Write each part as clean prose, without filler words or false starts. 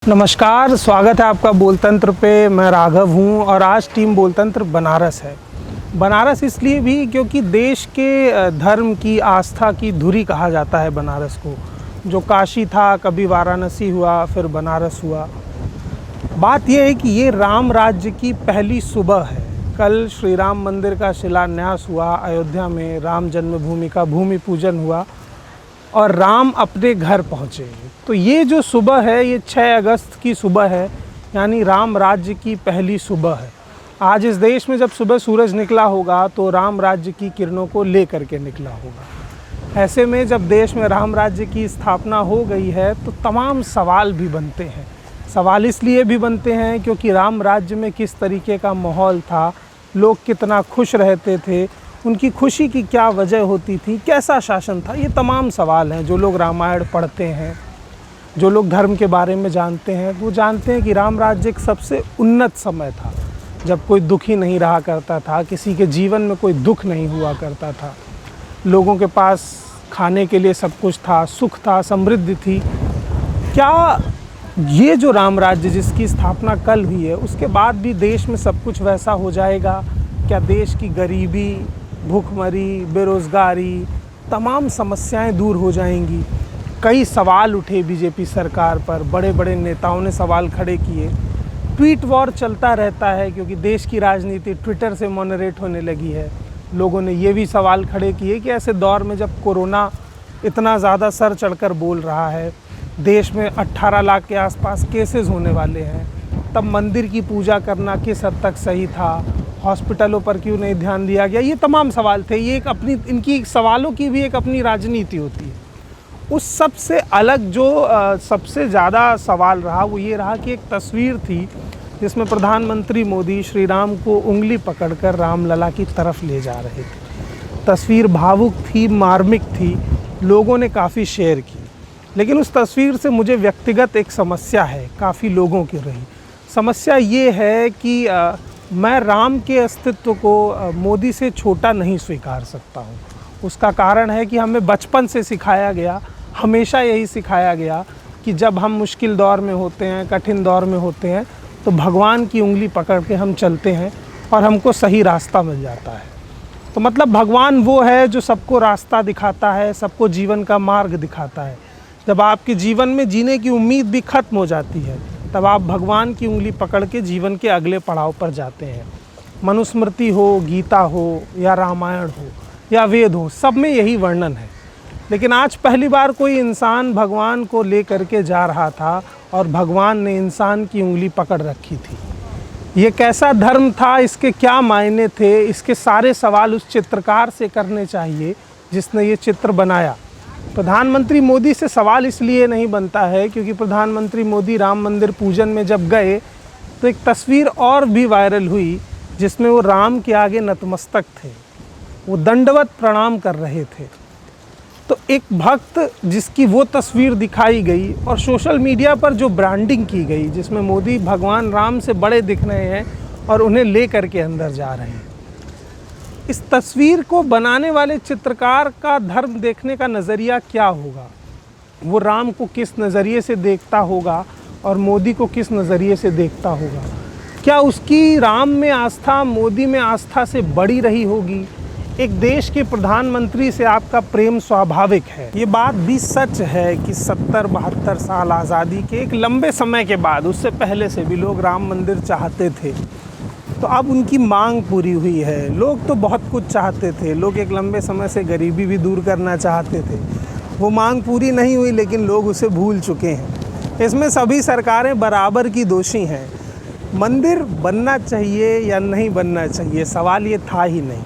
नमस्कार, स्वागत है आपका बोलतंत्र पे। मैं राघव हूँ और आज टीम बोलतंत्र बनारस है। बनारस इसलिए भी क्योंकि देश के धर्म की आस्था की धुरी कहा जाता है बनारस को। जो काशी था, कभी वाराणसी हुआ, फिर बनारस हुआ। बात यह है कि ये राम राज्य की पहली सुबह है। कल श्री राम मंदिर का शिलान्यास हुआ, अयोध्या में राम जन्मभूमि का भूमि पूजन हुआ और राम अपने घर पहुँचे। तो ये जो सुबह है, ये 6 अगस्त की सुबह है, यानी राम राज्य की पहली सुबह है। आज इस देश में जब सुबह सूरज निकला होगा तो राम राज्य की किरणों को ले करके निकला होगा। ऐसे में जब देश में राम राज्य की स्थापना हो गई है तो तमाम सवाल भी बनते हैं। सवाल इसलिए भी बनते हैं क्योंकि राम राज्य में किस तरीके का माहौल था, लोग कितना खुश रहते थे, उनकी खुशी की क्या वजह होती थी, कैसा शासन था। ये तमाम सवाल हैं। जो लोग रामायण पढ़ते हैं, जो लोग धर्म के बारे में जानते हैं, वो जानते हैं कि राम राज्य एक सबसे उन्नत समय था, जब कोई दुखी नहीं रहा करता था, किसी के जीवन में कोई दुख नहीं हुआ करता था, लोगों के पास खाने के लिए सब कुछ था, सुख था, समृद्धि थी। क्या ये जो राम राज्य जिसकी स्थापना कल हुई है, उसके बाद भी देश में सब कुछ वैसा हो जाएगा? क्या देश की गरीबी, भूखमरी, बेरोज़गारी, तमाम समस्याएं दूर हो जाएंगी? कई सवाल उठे बीजेपी सरकार पर, बड़े बड़े नेताओं ने सवाल खड़े किए। ट्वीट वॉर चलता रहता है क्योंकि देश की राजनीति ट्विटर से मॉडरेट होने लगी है। लोगों ने ये भी सवाल खड़े किए कि ऐसे दौर में जब कोरोना इतना ज़्यादा सर चढ़कर बोल रहा है, देश में 18 लाख के आसपास केसेस होने वाले हैं, तब मंदिर की पूजा करना किस हद तक सही था, हॉस्पिटलों पर क्यों नहीं ध्यान दिया गया? ये तमाम सवाल थे। ये एक अपनी, इनकी सवालों की भी एक अपनी राजनीति होती है। उस सबसे अलग जो सबसे ज़्यादा सवाल रहा वो ये रहा कि एक तस्वीर थी जिसमें प्रधानमंत्री मोदी श्री राम को उंगली पकड़कर रामलला की तरफ ले जा रहे थे। तस्वीर भावुक थी, मार्मिक थी, लोगों ने काफ़ी शेयर की। लेकिन उस तस्वीर से मुझे व्यक्तिगत एक समस्या है, काफ़ी लोगों की रही। समस्या ये है कि मैं राम के अस्तित्व को मोदी से छोटा नहीं स्वीकार सकता हूँ। उसका कारण है कि हमें बचपन से सिखाया गया, हमेशा यही सिखाया गया कि जब हम मुश्किल दौर में होते हैं, कठिन दौर में होते हैं, तो भगवान की उंगली पकड़ के हम चलते हैं और हमको सही रास्ता मिल जाता है। तो मतलब भगवान वो है जो सबको रास्ता दिखाता है, सबको जीवन का मार्ग दिखाता है। जब आपके जीवन में जीने की उम्मीद भी ख़त्म हो जाती है, तब आप भगवान की उंगली पकड़ के जीवन के अगले पड़ाव पर जाते हैं। मनुस्मृति हो, गीता हो या रामायण हो या वेद हो, सब में यही वर्णन है। लेकिन आज पहली बार कोई इंसान भगवान को ले करके जा रहा था और भगवान ने इंसान की उंगली पकड़ रखी थी। ये कैसा धर्म था, इसके क्या मायने थे, इसके सारे सवाल उस चित्रकार से करने चाहिए जिसने ये चित्र बनाया। प्रधानमंत्री मोदी से सवाल इसलिए नहीं बनता है क्योंकि प्रधानमंत्री मोदी राम मंदिर पूजन में जब गए तो एक तस्वीर और भी वायरल हुई जिसमें वो राम के आगे नतमस्तक थे, वो दंडवत प्रणाम कर रहे थे। तो एक भक्त जिसकी वो तस्वीर दिखाई गई और सोशल मीडिया पर जो ब्रांडिंग की गई जिसमें मोदी भगवान राम से बड़े दिख रहे हैं और उन्हें ले करके अंदर जा रहे हैं, इस तस्वीर को बनाने वाले चित्रकार का धर्म देखने का नज़रिया क्या होगा? वो राम को किस नज़रिए से देखता होगा और मोदी को किस नज़रिए से देखता होगा? क्या उसकी राम में आस्था मोदी में आस्था से बड़ी रही होगी? एक देश के प्रधानमंत्री से आपका प्रेम स्वाभाविक है। ये बात भी सच है कि 70-72 साल आज़ादी के एक लंबे समय के बाद, उससे पहले से भी लोग राम मंदिर चाहते थे। तो अब उनकी मांग पूरी हुई है। लोग तो बहुत कुछ चाहते थे। लोग एक लंबे समय से गरीबी भी दूर करना चाहते थे। वो मांग पूरी नहीं हुई लेकिन लोग उसे भूल चुके हैं। इसमें सभी सरकारें बराबर की दोषी हैं। मंदिर बनना चाहिए या नहीं बनना चाहिए, सवाल ये था ही नहीं।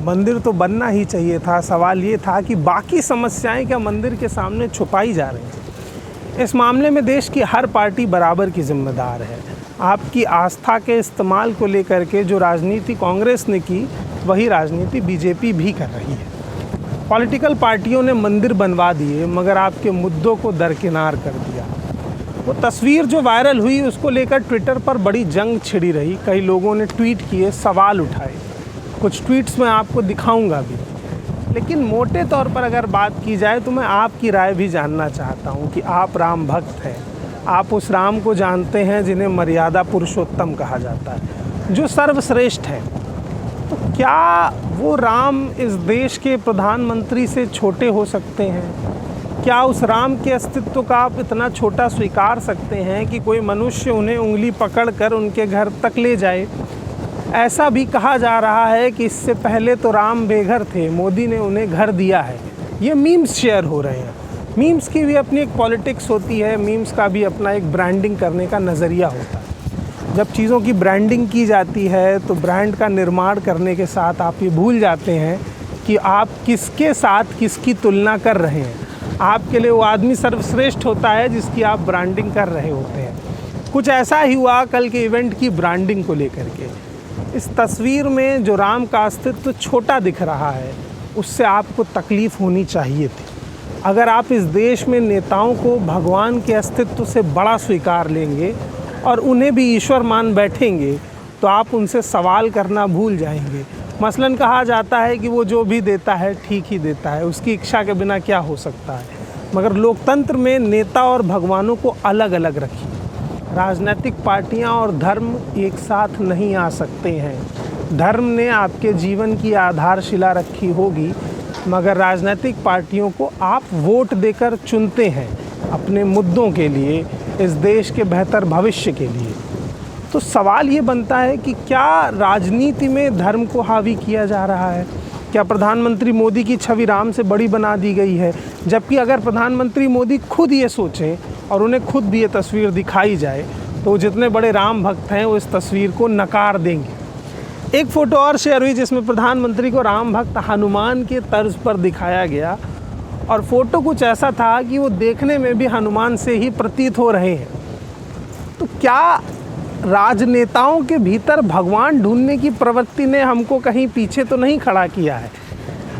मंदिर तो बनना ही चाहिए था। सवाल ये था कि बाकी समस्याएं क्या मंदिर के सामने छुपाई जा रही हैं। इस मामले में देश की हर पार्टी बराबर की जिम्मेदार है। आपकी आस्था के इस्तेमाल को लेकर के जो राजनीति कांग्रेस ने की, वही राजनीति बीजेपी भी कर रही है। पॉलिटिकल पार्टियों ने मंदिर बनवा दिए मगर आपके मुद्दों को दरकिनार कर दिया। वो तस्वीर जो वायरल हुई उसको लेकर ट्विटर पर बड़ी जंग छिड़ी रही। कई लोगों ने ट्वीट किए, सवाल उठाए। कुछ ट्वीट्स मैं आपको दिखाऊंगा भी। लेकिन मोटे तौर पर अगर बात की जाए तो मैं आपकी राय भी जानना चाहता हूं कि आप राम भक्त हैं, आप उस राम को जानते हैं जिन्हें मर्यादा पुरुषोत्तम कहा जाता है, जो सर्वश्रेष्ठ है। तो क्या वो राम इस देश के प्रधानमंत्री से छोटे हो सकते हैं? क्या उस राम के अस्तित्व का आप इतना छोटा स्वीकार सकते हैं कि कोई मनुष्य उन्हें उंगली पकड़कर उनके घर तक ले जाए? ऐसा भी कहा जा रहा है कि इससे पहले तो राम बेघर थे, मोदी ने उन्हें घर दिया है। ये मीम्स शेयर हो रहे हैं। मीम्स की भी अपनी एक पॉलिटिक्स होती है, मीम्स का भी अपना एक ब्रांडिंग करने का नज़रिया होता है। जब चीज़ों की ब्रांडिंग की जाती है तो ब्रांड का निर्माण करने के साथ आप ये भूल जाते हैं कि आप किसके साथ किसकी तुलना कर रहे हैं। आपके लिए वो आदमी सर्वश्रेष्ठ होता है जिसकी आप ब्रांडिंग कर रहे होते हैं। कुछ ऐसा ही हुआ कल के इवेंट की ब्रांडिंग को लेकर के। इस तस्वीर में जो राम का अस्तित्व छोटा दिख रहा है, उससे आपको तकलीफ़ होनी चाहिए थी। अगर आप इस देश में नेताओं को भगवान के अस्तित्व से बड़ा स्वीकार लेंगे और उन्हें भी ईश्वर मान बैठेंगे तो आप उनसे सवाल करना भूल जाएंगे। मसलन कहा जाता है कि वो जो भी देता है ठीक ही देता है, उसकी इच्छा के बिना क्या हो सकता है। मगर लोकतंत्र में नेता और भगवानों को अलग अलग रखिए। राजनीतिक पार्टियां और धर्म एक साथ नहीं आ सकते हैं। धर्म ने आपके जीवन की आधारशिला रखी होगी, मगर राजनीतिक पार्टियों को आप वोट देकर चुनते हैं अपने मुद्दों के लिए, इस देश के बेहतर भविष्य के लिए। तो सवाल ये बनता है कि क्या राजनीति में धर्म को हावी किया जा रहा है? क्या प्रधानमंत्री मोदी की छवि राम से बड़ी बना दी गई है? जबकि अगर प्रधानमंत्री मोदी खुद ये सोचें और उन्हें खुद भी ये तस्वीर दिखाई जाए तो जितने बड़े राम भक्त हैं वो इस तस्वीर को नकार देंगे। एक फ़ोटो और शेयर हुई जिसमें प्रधानमंत्री को राम भक्त हनुमान के तर्ज पर दिखाया गया और फ़ोटो कुछ ऐसा था कि वो देखने में भी हनुमान से ही प्रतीत हो रहे हैं। तो क्या राजनेताओं के भीतर भगवान ढूंढने की प्रवृत्ति ने हमको कहीं पीछे तो नहीं खड़ा किया है?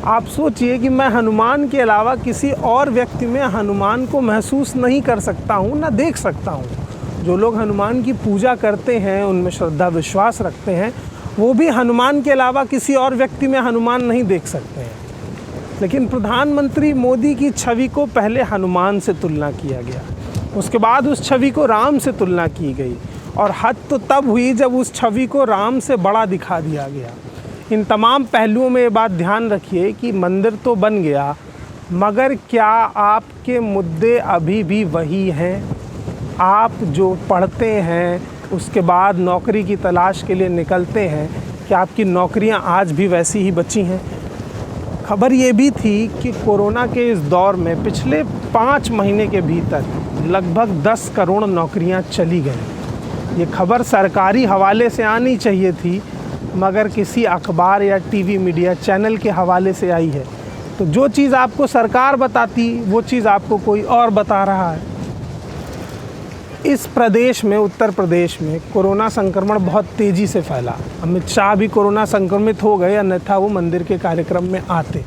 आप सोचिए कि मैं हनुमान के अलावा किसी और व्यक्ति में हनुमान को महसूस नहीं कर सकता हूँ, ना देख सकता हूँ। जो लोग हनुमान की पूजा करते हैं, उनमें श्रद्धा विश्वास रखते हैं, वो भी हनुमान के अलावा किसी और व्यक्ति में हनुमान नहीं देख सकते हैं। लेकिन प्रधानमंत्री मोदी की छवि को पहले हनुमान से तुलना किया गया, उसके बाद उस छवि को राम से तुलना की गई और हद तो तब हुई जब उस छवि को राम से बड़ा दिखा दिया गया। इन तमाम पहलुओं में ये बात ध्यान रखिए कि मंदिर तो बन गया, मगर क्या आपके मुद्दे अभी भी वही हैं? आप जो पढ़ते हैं उसके बाद नौकरी की तलाश के लिए निकलते हैं, क्या आपकी नौकरियां आज भी वैसी ही बची हैं? खबर ये भी थी कि कोरोना के इस दौर में पिछले 5 महीने के भीतर लगभग 10 करोड़ नौकरियां चली गई। ये खबर सरकारी हवाले से आनी चाहिए थी, मगर किसी अखबार या टीवी मीडिया चैनल के हवाले से आई है। तो जो चीज़ आपको सरकार बताती वो चीज़ आपको कोई और बता रहा है। इस प्रदेश में, उत्तर प्रदेश में कोरोना संक्रमण बहुत तेज़ी से फैला। अमित शाह भी कोरोना संक्रमित हो गए, अन्यथा वो मंदिर के कार्यक्रम में आते।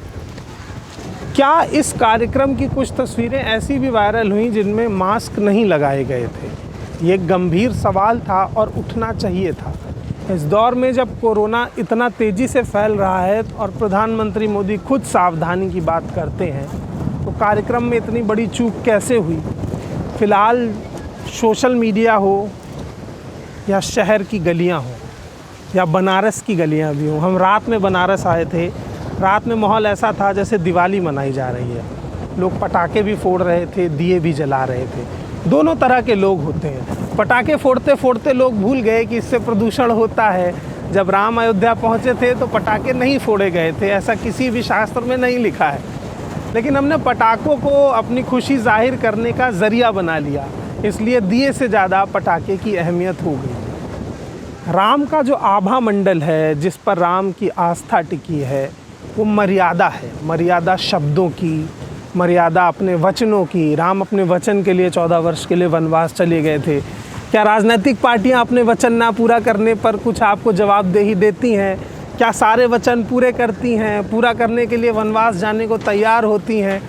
क्या इस कार्यक्रम की कुछ तस्वीरें ऐसी भी वायरल हुई जिनमें मास्क नहीं लगाए गए थे? ये एक गंभीर सवाल था और उठना चाहिए था। इस दौर में जब कोरोना इतना तेज़ी से फैल रहा है और प्रधानमंत्री मोदी खुद सावधानी की बात करते हैं, तो कार्यक्रम में इतनी बड़ी चूक कैसे हुई? फ़िलहाल सोशल मीडिया हो या शहर की गलियां हो या बनारस की गलियां भी हों, हम रात में बनारस आए थे। रात में माहौल ऐसा था जैसे दिवाली मनाई जा रही है। लोग पटाखे भी फोड़ रहे थे, दिए भी जला रहे थे। दोनों तरह के लोग होते हैं। पटाखे फोड़ते फोड़ते लोग भूल गए कि इससे प्रदूषण होता है। जब राम अयोध्या पहुँचे थे तो पटाखे नहीं फोड़े गए थे, ऐसा किसी भी शास्त्र में नहीं लिखा है। लेकिन हमने पटाखों को अपनी खुशी जाहिर करने का ज़रिया बना लिया, इसलिए दिए से ज़्यादा पटाखे की अहमियत हो गई। राम का जो आभा मंडल है, जिस पर राम की आस्था टिकी है, वो मर्यादा है। मर्यादा शब्दों की, मर्यादा अपने वचनों की। राम अपने वचन के लिए 14 वर्ष के लिए वनवास चले गए थे। क्या राजनीतिक पार्टियां अपने वचन ना पूरा करने पर कुछ आपको जवाबदेही देती हैं? क्या सारे वचन पूरे करती हैं? पूरा करने के लिए वनवास जाने को तैयार होती हैं?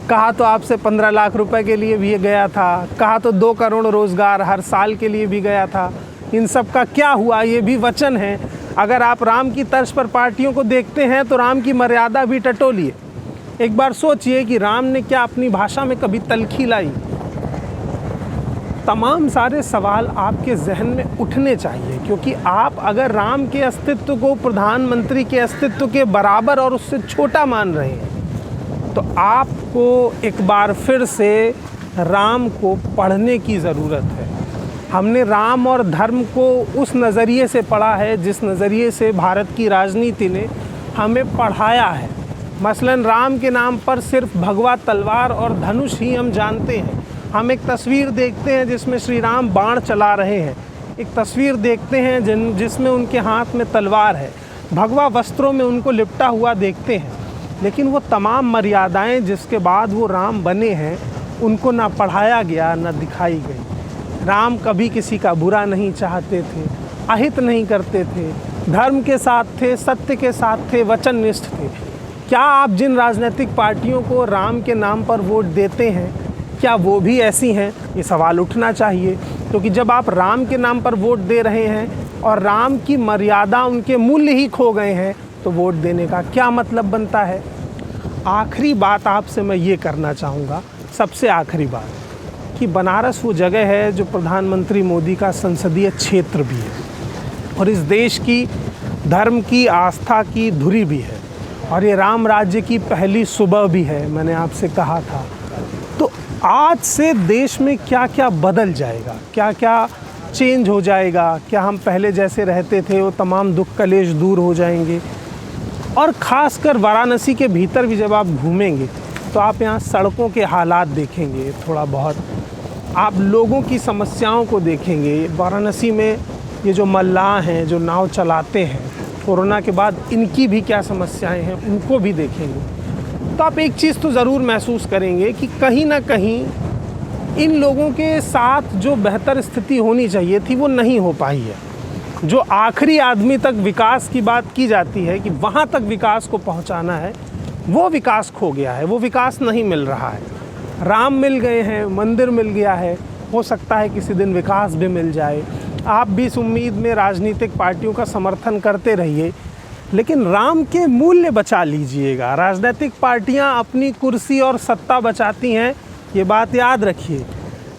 कहा तो आपसे 15 लाख रुपए के लिए भी गया था, कहा तो 2 करोड़ रोज़गार हर साल के लिए भी गया था। इन सब का क्या हुआ? ये भी वचन है। अगर आप राम की तर्ज पर पार्टियों को देखते हैं तो राम की मर्यादा भी टटोलिए। एक बार सोचिए कि राम ने क्या अपनी भाषा में कभी तलखी लाई? तमाम सारे सवाल आपके जहन में उठने चाहिए, क्योंकि आप अगर राम के अस्तित्व को प्रधानमंत्री के अस्तित्व के बराबर और उससे छोटा मान रहे हैं तो आपको एक बार फिर से राम को पढ़ने की ज़रूरत है। हमने राम और धर्म को उस नज़रिए से पढ़ा है जिस नज़रिए से भारत की राजनीति ने हमें पढ़ाया है। मसलन राम के नाम पर सिर्फ भगवा तलवार और धनुष ही हम जानते हैं। हम एक तस्वीर देखते हैं जिसमें श्री राम बाण चला रहे हैं, एक तस्वीर देखते हैं जिसमें उनके हाथ में तलवार है, भगवा वस्त्रों में उनको लिपटा हुआ देखते हैं, लेकिन वो तमाम मर्यादाएं जिसके बाद वो राम बने हैं उनको ना पढ़ाया गया ना दिखाई गई। राम कभी किसी का बुरा नहीं चाहते थे, अहित नहीं करते थे, धर्म के साथ थे, सत्य के साथ थे, वचननिष्ठ थे। क्या आप जिन राजनीतिक पार्टियों को राम के नाम पर वोट देते हैं क्या वो भी ऐसी हैं? ये सवाल उठना चाहिए, क्योंकि जब आप राम के नाम पर वोट दे रहे हैं और राम की मर्यादा, उनके मूल्य ही खो गए हैं तो वोट देने का क्या मतलब बनता है? आखिरी बात आपसे मैं ये करना चाहूँगा, सबसे आखिरी बात, कि बनारस वो जगह है जो प्रधानमंत्री मोदी का संसदीय क्षेत्र भी है और इस देश की धर्म की, आस्था की धुरी भी है और ये राम राज्य की पहली सुबह भी है। मैंने आपसे कहा था, तो आज से देश में क्या क्या बदल जाएगा, क्या क्या चेंज हो जाएगा, क्या हम पहले जैसे रहते थे वो तमाम दुख कलेश दूर हो जाएंगे। और ख़ासकर वाराणसी के भीतर भी जब आप घूमेंगे तो आप यहाँ सड़कों के हालात देखेंगे, थोड़ा बहुत आप लोगों की समस्याओं को देखेंगे। वाराणसी में ये जो मल्लाह हैं, जो नाव चलाते हैं, कोरोना के बाद इनकी भी क्या समस्याएं हैं उनको भी देखेंगे। तो आप एक चीज़ तो ज़रूर महसूस करेंगे कि कहीं ना कहीं इन लोगों के साथ जो बेहतर स्थिति होनी चाहिए थी वो नहीं हो पाई है। जो आखिरी आदमी तक विकास की बात की जाती है कि वहाँ तक विकास को पहुँचाना है, वो विकास खो गया है, वो विकास नहीं मिल रहा है। राम मिल गए हैं, मंदिर मिल गया है, हो सकता है किसी दिन विकास भी मिल जाए। आप भी इस उम्मीद में राजनीतिक पार्टियों का समर्थन करते रहिए, लेकिन राम के मूल्य बचा लीजिएगा। राजनीतिक पार्टियां अपनी कुर्सी और सत्ता बचाती हैं, ये बात याद रखिए,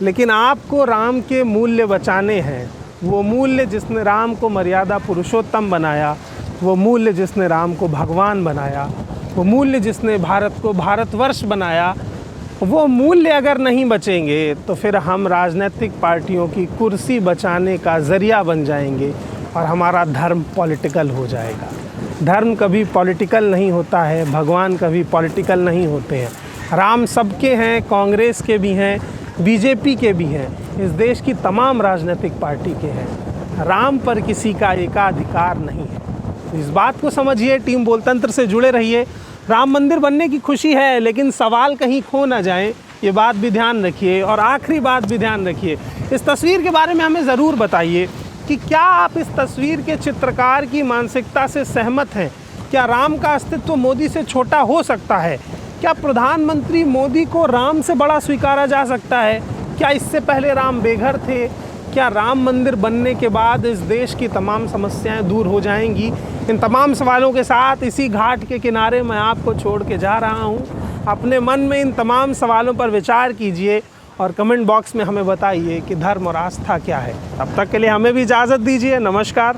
लेकिन आपको राम के मूल्य बचाने हैं। वो मूल्य जिसने राम को मर्यादा पुरुषोत्तम बनाया, वो मूल्य जिसने राम को भगवान बनाया, वो मूल्य जिसने भारत को भारतवर्ष बनाया, वो मूल्य अगर नहीं बचेंगे तो फिर हम राजनीतिक पार्टियों की कुर्सी बचाने का ज़रिया बन जाएंगे और हमारा धर्म पॉलिटिकल हो जाएगा। धर्म कभी पॉलिटिकल नहीं होता है, भगवान कभी पॉलिटिकल नहीं होते हैं। राम सबके हैं, कांग्रेस के भी हैं, बीजेपी के भी हैं, इस देश की तमाम राजनीतिक पार्टी के हैं। राम पर किसी का एकाधिकार नहीं है। इस बात को समझिए, टीम बोलतंत्र से जुड़े रहिए। राम मंदिर बनने की खुशी है, लेकिन सवाल कहीं खो ना जाएं, ये बात भी ध्यान रखिए। और आखिरी बात भी ध्यान रखिए, इस तस्वीर के बारे में हमें ज़रूर बताइए कि क्या आप इस तस्वीर के चित्रकार की मानसिकता से सहमत हैं? क्या राम का अस्तित्व मोदी से छोटा हो सकता है? क्या प्रधानमंत्री मोदी को राम से बड़ा स्वीकारा जा सकता है? क्या इससे पहले राम बेघर थे? क्या राम मंदिर बनने के बाद इस देश की तमाम समस्याएं दूर हो जाएंगी? इन तमाम सवालों के साथ इसी घाट के किनारे मैं आपको छोड़ के जा रहा हूं। अपने मन में इन तमाम सवालों पर विचार कीजिए और कमेंट बॉक्स में हमें बताइए कि धर्म और आस्था क्या है। तब तक के लिए हमें भी इजाज़त दीजिए। नमस्कार।